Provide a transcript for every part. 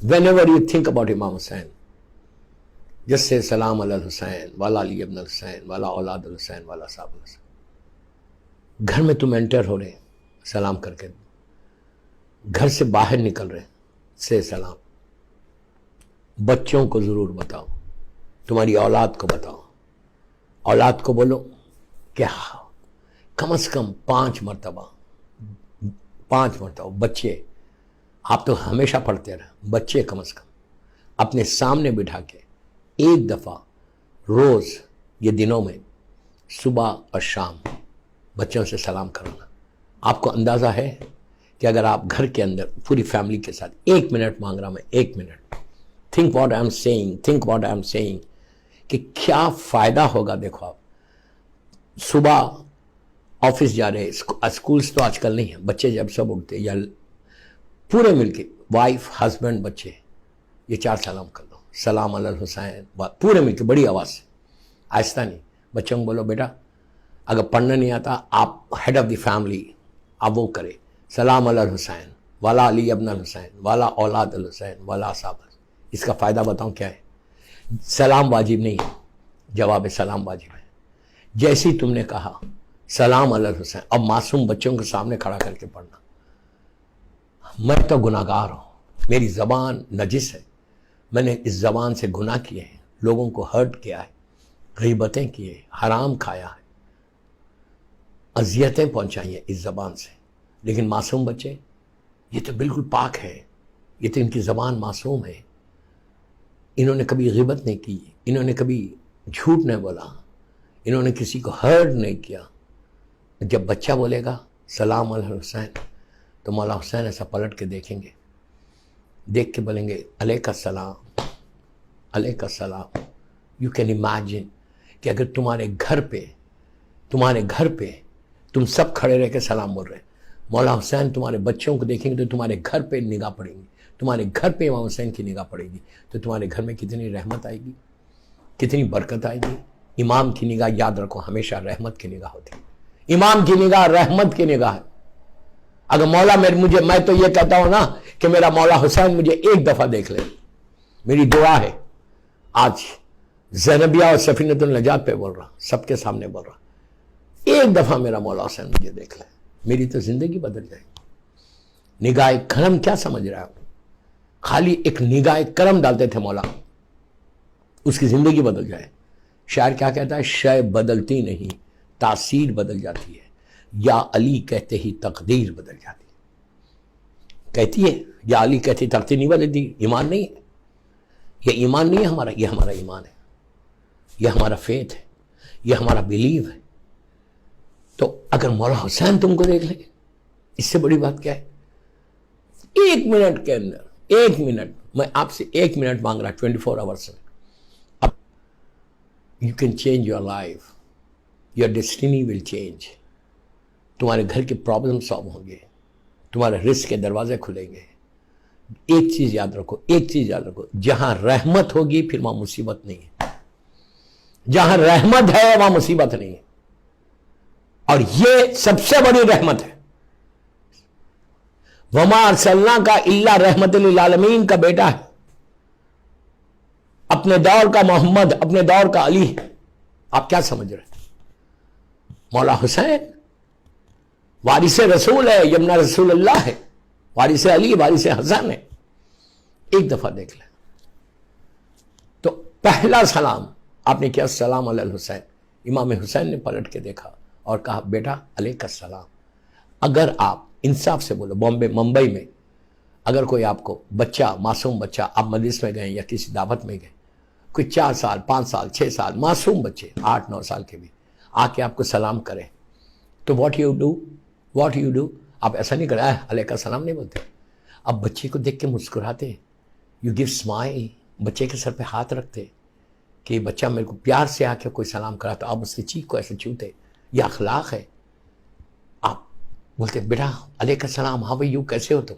whenever you think about Imam Hussain, just say Salam ala Hussain, wala Ali ibn Hussain, wala औलाद Hussain, wala साहब Hussain. घर में तुम enter हो रहे सलाम करके, घर से बाहर निकल रहे से सलाम. बच्चों को जरूर बताओ, तुम्हारी औलाद को बताओ, औलाद को बोलो कि कम से कम 5 मरतबा बच्चे, आप तो हमेशा पढ़ते रहे, बच्चे कम से कम अपने सामने बिठा के एक दफ़ा रोज़ ये दिनों में सुबह और शाम बच्चों से सलाम कराना. आपको अंदाज़ा है कि अगर आप घर के अंदर पूरी फैमिली के साथ 1 मिनट मांग रहा मैं, 1 minute, think what I am saying, कि क्या फ़ायदा होगा. देखो आप सुबह ऑफिस जा रहे, स्कूल्स तो आजकल नहीं है, बच्चे जब सब उठते या पूरे मिलके वाइफ हस्बैंड बच्चे ये 4 सलाम कर दो, सलाम अलल हुसैन, पूरे मिलके बड़ी आवाज़ से, आहिस्ता नहीं. बच्चों को बोलो बेटा अगर पढ़ना नहीं आता, आप हेड ऑफ द फैमिली आप वो करे, सलाम अलल हुसैन, वाला अली इब्न हुसैन, वाला औलाद अल हुसैन, वाला साहब. इसका फ़ायदा बताऊँ क्या है? सलाम वाजिब नहीं है, जवाब सलाम वाजिब है. जैसे ही तुमने कहा सलाम अलल हुसैन, अब मासूम बच्चों के सामने खड़ा करके पढ़ना. मैं तो गुनाहगार हूँ, मेरी ज़बान नजिस है, मैंने इस ज़बान से गुनाह किए हैं, लोगों को हर्ट किया है, गीबतें की है, हराम खाया है, अजियतें पहुँचाई हैं इस ज़बान से. लेकिन मासूम बच्चे ये तो बिल्कुल पाक है, ये तो इनकी ज़बान मासूम है, इन्होंने कभी गीबत नहीं की, इन्होंने कभी झूठ नहीं बोला, इन्होंने किसी को हर्ट नहीं किया. जब बच्चा बोलेगा सलाम अलैहि हुसैन, तो मौला हुसैन ऐसा पलट के देखेंगे, देख के बोलेंगे अलैका सलाम, अलैका सलाम. यू कैन इमेजिन कि अगर तुम्हारे घर पे तुम सब खड़े रह के सलाम बोल रहे हैं, मौला हुसैन तुम्हारे बच्चों को देखेंगे तो तुम्हारे घर पे निगाह पड़ेंगी, तुम्हारे घर पे इमाम हुसैन की निगाह पड़ेगी, तो तुम्हारे घर में कितनी रहमत आएगी, कितनी बरकत आएगी. इमाम की निगाह याद रखो हमेशा रहमत की निगाह होती है, इमाम की निगाह रहमत की निगाह है. अगर मौला मैं तो ये कहता हूं ना कि मेरा मौला हुसैन मुझे एक दफा देख ले, मेरी दुआ है. आज ज़ैनबिया और सफीनतुन नजात पे बोल रहा, सबके सामने बोल रहा, एक दफा मेरा मौला हुसैन मुझे देख ले, मेरी तो जिंदगी बदल जाएगी. निगाह करम क्या समझ रहा है? खाली एक निगाह करम डालते थे मौला, उसकी जिंदगी बदल जाए. शायर क्या कहता है? शय बदलती नहीं, तासीर बदल जाती है, या अली कहते ही तकदीर बदल जाती है. कहती है या अली कहती तकदीर नहीं बदलती. ईमान नहीं है, ये ईमान नहीं है हमारा, ये हमारा ईमान है, ये हमारा फेथ है, ये हमारा बिलीव है. तो अगर मौला हुसैन तुमको देख ले, इससे बड़ी बात क्या है? 1 मिनट के अंदर, 1 मिनट, मैं आपसे 1 मिनट मांग रहा, 24 आवर्स में. अब you can change your life, your destiny will change. तुम्हारे घर के प्रॉब्लम सॉल्व होंगे, तुम्हारे रिस्क के दरवाजे खुलेंगे. एक चीज याद रखो, जहां रहमत होगी फिर वहां मुसीबत नहीं है. जहां रहमत है वहां मुसीबत नहीं है, और ये सबसे बड़ी रहमत है. वमा अरसलना का इल्ला रहमतुल लिल आलमीन का बेटा है, अपने दौर का मोहम्मद, अपने दौर का अली है. आप क्या समझ रहे हैं? मौला हुसैन वारिस रसूल है, यमुना रसूलुल्लाह है, वारिस अली, वारिस हसन है. एक दफा देख लें. तो पहला सलाम आपने किया सलाम अलल हुसैन. इमाम हुसैन ने पलट के देखा और कहा बेटा अलैका सलाम. अगर आप इंसाफ से बोलो, मुंबई में अगर कोई आपको बच्चा, मासूम बच्चा, आप मजलिस में गए या किसी दावत में गए, कोई 4 साल 5 साल 6 साल मासूम बच्चे 8-9 साल के भी आके आपको सलाम करें, तो व्हाट यू डू, आप ऐसा नहीं करें अलैका सलाम नहीं बोलते. अब बच्चे को देख के मुस्कुराते, यू गिव स्माइल, बच्चे के सर पे हाथ रखते कि बच्चा मेरे को प्यार से आके कोई सलाम करा, तो आप उसकी चीख को ऐसे छूते. यह अखलाक है. आप बोलते बेटा अलैका सलाम, हाँ भाई यू कैसे हो तुम,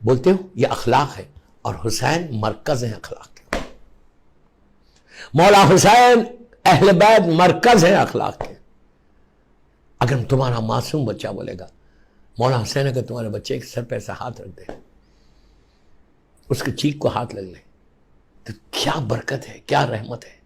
बोलते हो, यह अखलाक है. और हुसैन मरकज है अखलाक के, मौला हुसैन अहले बैत मरकज है अखलाक के. अगर तुम्हारा मासूम बच्चा बोलेगा, मौला हुसैन अगर तुम्हारे बच्चे के सर पे ऐसा हाथ रख दे, اس کے چیخ کو ہاتھ لگ لیں تو کیا برکت ہے، کیا رحمت ہے۔